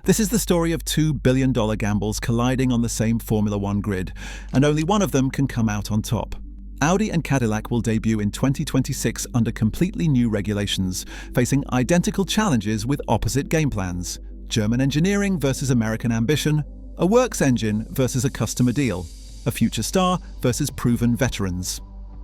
This is the story of $2 billion gambles colliding on the same Formula One grid, and only one of them can come out on top. Audi and Cadillac will debut in 2026 under completely new regulations, facing identical challenges with opposite game plans. German engineering versus American ambition, a works engine versus a customer deal, a future star versus proven veterans.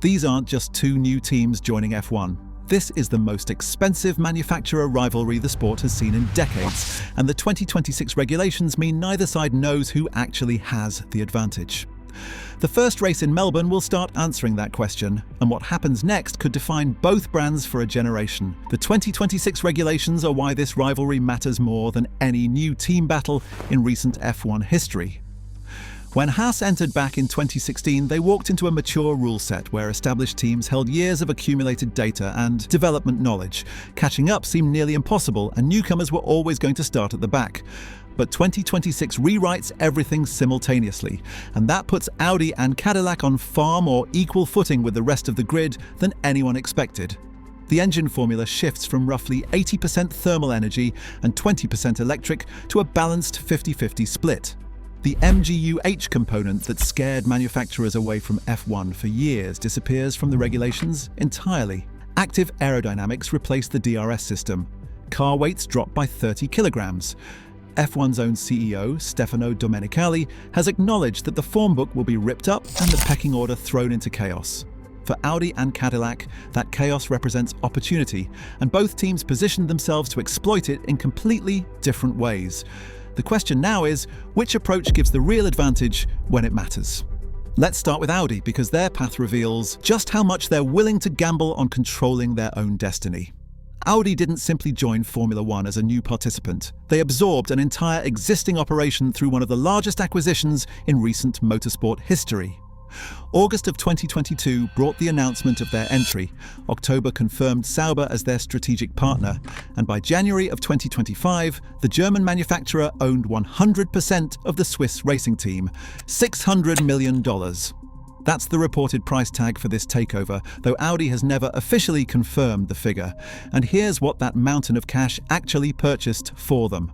These aren't just two new teams joining F1. This is the most expensive manufacturer rivalry the sport has seen in decades, and the 2026 regulations mean neither side knows who actually has the advantage. The first race in Melbourne will start answering that question, and what happens next could define both brands for a generation. The 2026 regulations are why this rivalry matters more than any new team battle in recent F1 history. When Haas entered back in 2016, they walked into a mature rule set where established teams held years of accumulated data and development knowledge. Catching up seemed nearly impossible, and newcomers were always going to start at the back. But 2026 rewrites everything simultaneously, and that puts Audi and Cadillac on far more equal footing with the rest of the grid than anyone expected. The engine formula shifts from roughly 80% thermal energy and 20% electric to a balanced 50-50 split. The MGU-H component that scared manufacturers away from F1 for years disappears from the regulations entirely. Active aerodynamics replace the DRS system. Car weights drop by 30 kilograms. F1's own CEO, Stefano Domenicali, has acknowledged that the form book will be ripped up and the pecking order thrown into chaos. For Audi and Cadillac, that chaos represents opportunity, and both teams positioned themselves to exploit it in completely different ways. The question now is, which approach gives the real advantage when it matters? Let's start with Audi, because their path reveals just how much they're willing to gamble on controlling their own destiny. Audi didn't simply join Formula One as a new participant. They absorbed an entire existing operation through one of the largest acquisitions in recent motorsport history. August of 2022 brought the announcement of their entry. October confirmed Sauber as their strategic partner, and by January of 2025, the German manufacturer owned 100% of the Swiss racing team, $600 million. That's the reported price tag for this takeover, though Audi has never officially confirmed the figure. And here's what that mountain of cash actually purchased for them.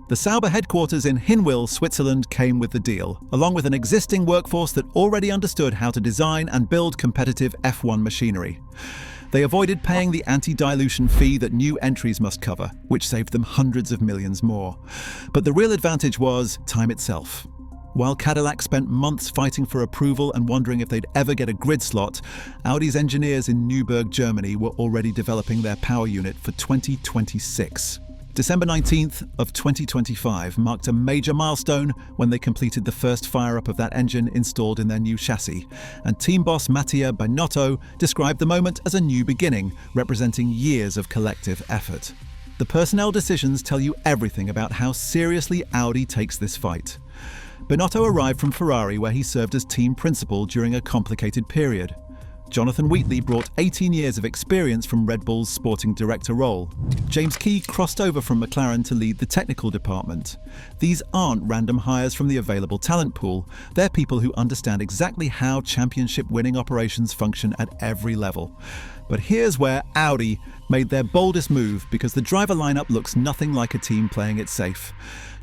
The Sauber headquarters in Hinwil, Switzerland came with the deal, along with an existing workforce that already understood how to design and build competitive F1 machinery. They avoided paying the anti-dilution fee that new entries must cover, which saved them hundreds of millions more. But the real advantage was time itself. While Cadillac spent months fighting for approval and wondering if they'd ever get a grid slot, Audi's engineers in Newburgh, Germany were already developing their power unit for 2026. December 19th of 2025 marked a major milestone when they completed the first fire-up of that engine installed in their new chassis, and team boss Mattia Binotto described the moment as a new beginning, representing years of collective effort. The personnel decisions tell you everything about how seriously Audi takes this fight. Binotto arrived from Ferrari, where he served as team principal during a complicated period. Jonathan Wheatley brought 18 years of experience from Red Bull's sporting director role. James Key crossed over from McLaren to lead the technical department. These aren't random hires from the available talent pool. They're people who understand exactly how championship-winning operations function at every level. But here's where Audi made their boldest move, because the driver lineup looks nothing like a team playing it safe.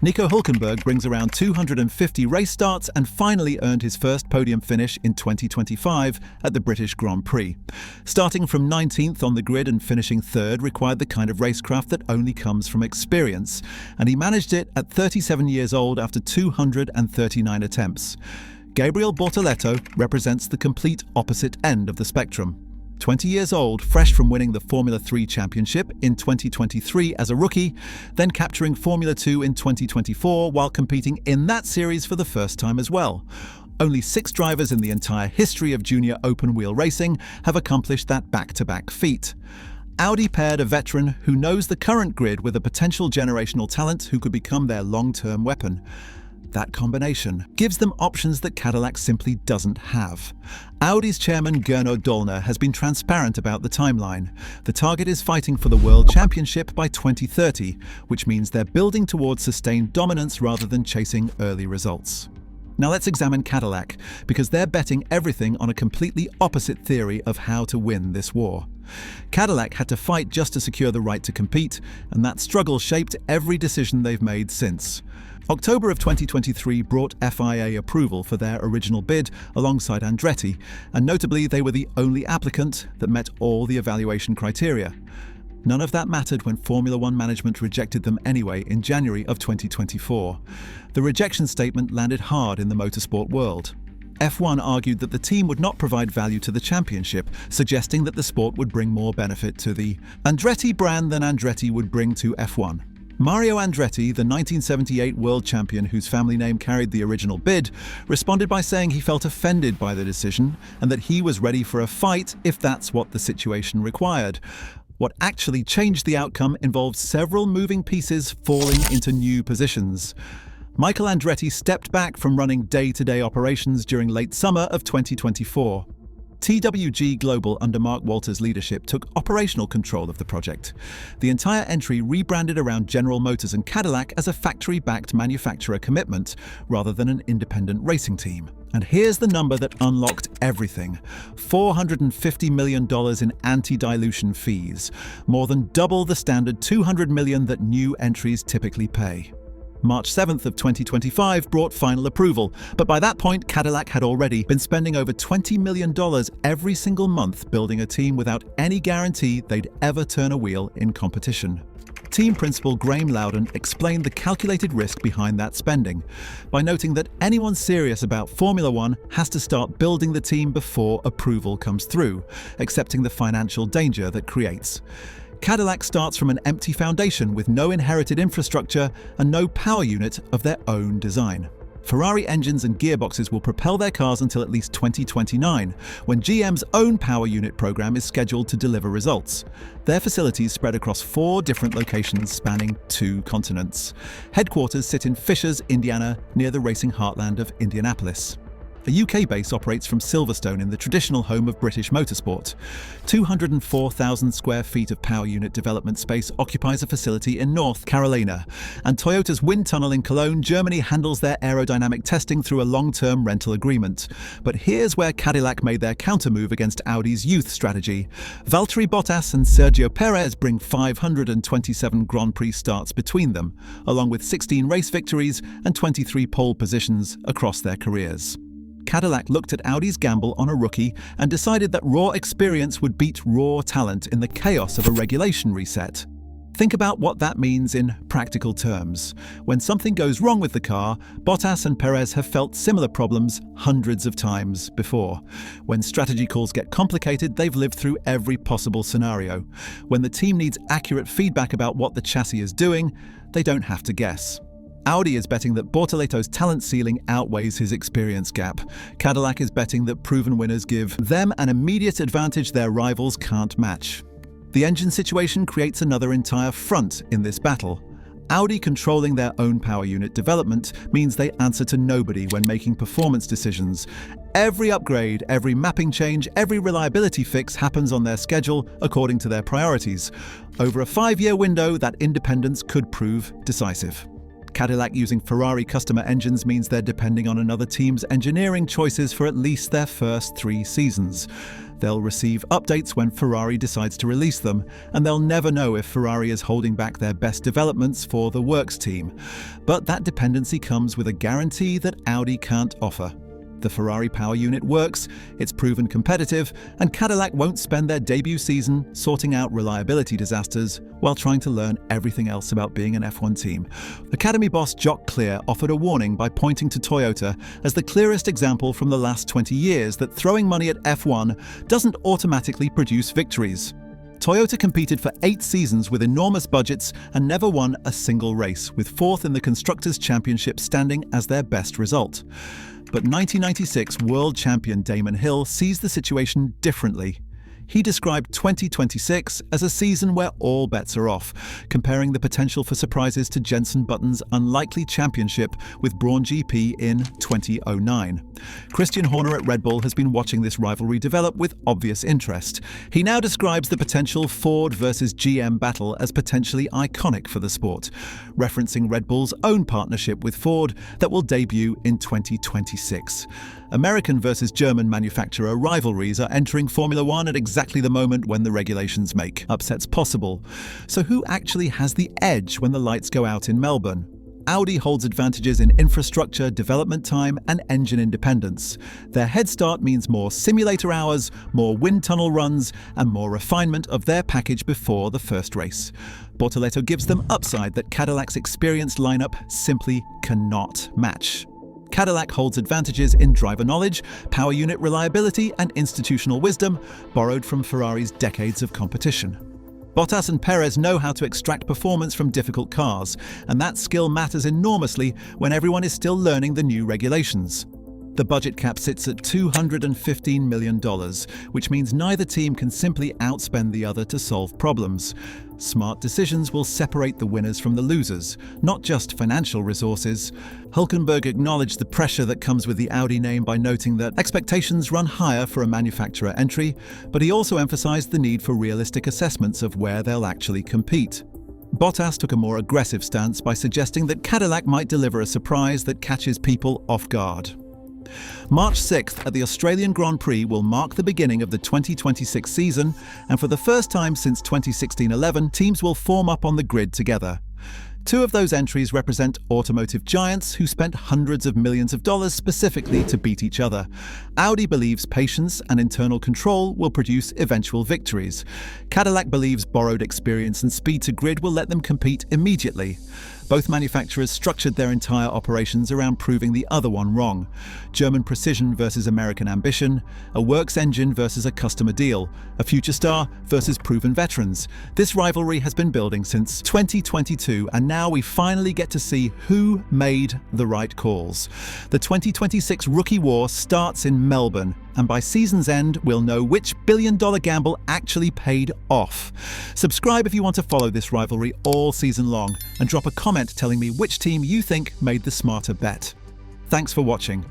Nico Hülkenberg brings around 250 race starts and finally earned his first podium finish in 2025 at the British Grand Prix. Starting from 19th on the grid and finishing third required the kind of racecraft that only comes from experience, and he managed it at 37 years old after 239 attempts. Gabriel Bortoleto represents the complete opposite end of the spectrum. 20 years old, fresh from winning the Formula 3 championship in 2023 as a rookie, then capturing Formula 2 in 2024 while competing in that series for the first time as well. Only 6 drivers in the entire history of junior open-wheel racing have accomplished that back-to-back feat. Audi paired a veteran who knows the current grid with a potential generational talent who could become their long-term weapon. That combination gives them options that Cadillac simply doesn't have. Audi's chairman Gernot Dollner has been transparent about the timeline. The target is fighting for the World Championship by 2030, which means they're building towards sustained dominance rather than chasing early results. Now let's examine Cadillac, because they're betting everything on a completely opposite theory of how to win this war. Cadillac had to fight just to secure the right to compete, and that struggle shaped every decision they've made since. October of 2023 brought FIA approval for their original bid alongside Andretti, and notably they were the only applicant that met all the evaluation criteria. None of that mattered when Formula One management rejected them anyway in January of 2024. The rejection statement landed hard in the motorsport world. F1 argued that the team would not provide value to the championship, suggesting that the sport would bring more benefit to the Andretti brand than Andretti would bring to F1. Mario Andretti, the 1978 world champion whose family name carried the original bid, responded by saying he felt offended by the decision and that he was ready for a fight if that's what the situation required. What actually changed the outcome involved several moving pieces falling into new positions. Michael Andretti stepped back from running day-to-day operations during late summer of 2024. TWG Global, under Mark Walters' leadership, took operational control of the project. The entire entry rebranded around General Motors and Cadillac as a factory-backed manufacturer commitment rather than an independent racing team. And here's the number that unlocked everything: $450 million in anti-dilution fees, more than double the standard $200 million that new entries typically pay. March 7th of 2025 brought final approval, but by that point Cadillac had already been spending over $20 million every single month building a team without any guarantee they'd ever turn a wheel in competition. Team principal Graham Loudon explained the calculated risk behind that spending by noting that anyone serious about Formula One has to start building the team before approval comes through, accepting the financial danger that creates. Cadillac starts from an empty foundation with no inherited infrastructure and no power unit of their own design. Ferrari engines and gearboxes will propel their cars until at least 2029, when GM's own power unit program is scheduled to deliver results. Their facilities spread across 4 different locations spanning 2 continents. Headquarters sit in Fishers, Indiana, near the racing heartland of Indianapolis. A UK base operates from Silverstone in the traditional home of British motorsport. 204,000 square feet of power unit development space occupies a facility in North Carolina, and Toyota's wind tunnel in Cologne, Germany handles their aerodynamic testing through a long-term rental agreement. But here's where Cadillac made their countermove against Audi's youth strategy. Valtteri Bottas and Sergio Perez bring 527 Grand Prix starts between them, along with 16 race victories and 23 pole positions across their careers. Cadillac looked at Audi's gamble on a rookie and decided that raw experience would beat raw talent in the chaos of a regulation reset. Think about what that means in practical terms. When something goes wrong with the car, Bottas and Perez have felt similar problems hundreds of times before. When strategy calls get complicated, they've lived through every possible scenario. When the team needs accurate feedback about what the chassis is doing, they don't have to guess. Audi is betting that Bortoletto's talent ceiling outweighs his experience gap. Cadillac is betting that proven winners give them an immediate advantage their rivals can't match. The engine situation creates another entire front in this battle. Audi controlling their own power unit development means they answer to nobody when making performance decisions. Every upgrade, every mapping change, every reliability fix happens on their schedule according to their priorities. Over a 5-year window, that independence could prove decisive. Cadillac using Ferrari customer engines means they're depending on another team's engineering choices for at least their first 3 seasons. They'll receive updates when Ferrari decides to release them, and they'll never know if Ferrari is holding back their best developments for the works team. But that dependency comes with a guarantee that Audi can't offer. The Ferrari power unit works, it's proven competitive, and Cadillac won't spend their debut season sorting out reliability disasters while trying to learn everything else about being an F1 team. Academy boss Jock Clear offered a warning by pointing to Toyota as the clearest example from the last 20 years that throwing money at F1 doesn't automatically produce victories. Toyota competed for 8 seasons with enormous budgets and never won a single race, with 4th in the Constructors' Championship standing as their best result. But 1996 world champion Damon Hill sees the situation differently. He described 2026 as a season where all bets are off, comparing the potential for surprises to Jenson Button's unlikely championship with Brawn GP in 2009. Christian Horner at Red Bull has been watching this rivalry develop with obvious interest. He now describes the potential Ford versus GM battle as potentially iconic for the sport, referencing Red Bull's own partnership with Ford that will debut in 2026. American versus German manufacturer rivalries are entering Formula One at exactly exactly the moment when the regulations make upsets possible. So who actually has the edge when the lights go out in Melbourne? Audi holds advantages in infrastructure, development time, and engine independence. Their head start means more simulator hours, more wind tunnel runs, and more refinement of their package before the first race. Bortoleto gives them upside that Cadillac's experienced lineup simply cannot match. Cadillac holds advantages in driver knowledge, power unit reliability, and institutional wisdom, borrowed from Ferrari's decades of competition. Bottas and Perez know how to extract performance from difficult cars, and that skill matters enormously when everyone is still learning the new regulations. The budget cap sits at $215 million, which means neither team can simply outspend the other to solve problems. Smart decisions will separate the winners from the losers, not just financial resources. Hülkenberg acknowledged the pressure that comes with the Audi name by noting that expectations run higher for a manufacturer entry, but he also emphasized the need for realistic assessments of where they'll actually compete. Bottas took a more aggressive stance by suggesting that Cadillac might deliver a surprise that catches people off guard. March 6th at the Australian Grand Prix will mark the beginning of the 2026 season, and for the first time since 2016-11, teams will form up on the grid together. Two of those entries represent automotive giants who spent hundreds of millions of dollars specifically to beat each other. Audi believes patience and internal control will produce eventual victories. Cadillac believes borrowed experience and speed to grid will let them compete immediately. Both manufacturers structured their entire operations around proving the other one wrong. German precision versus American ambition, a works engine versus a customer deal, a future star versus proven veterans. This rivalry has been building since 2022, and now we finally get to see who made the right calls. The 2026 Rookie War starts in Melbourne, and by season's end, we'll know which billion-dollar gamble actually paid off. Subscribe if you want to follow this rivalry all season long, and drop a comment telling me which team you think made the smarter bet. Thanks for watching.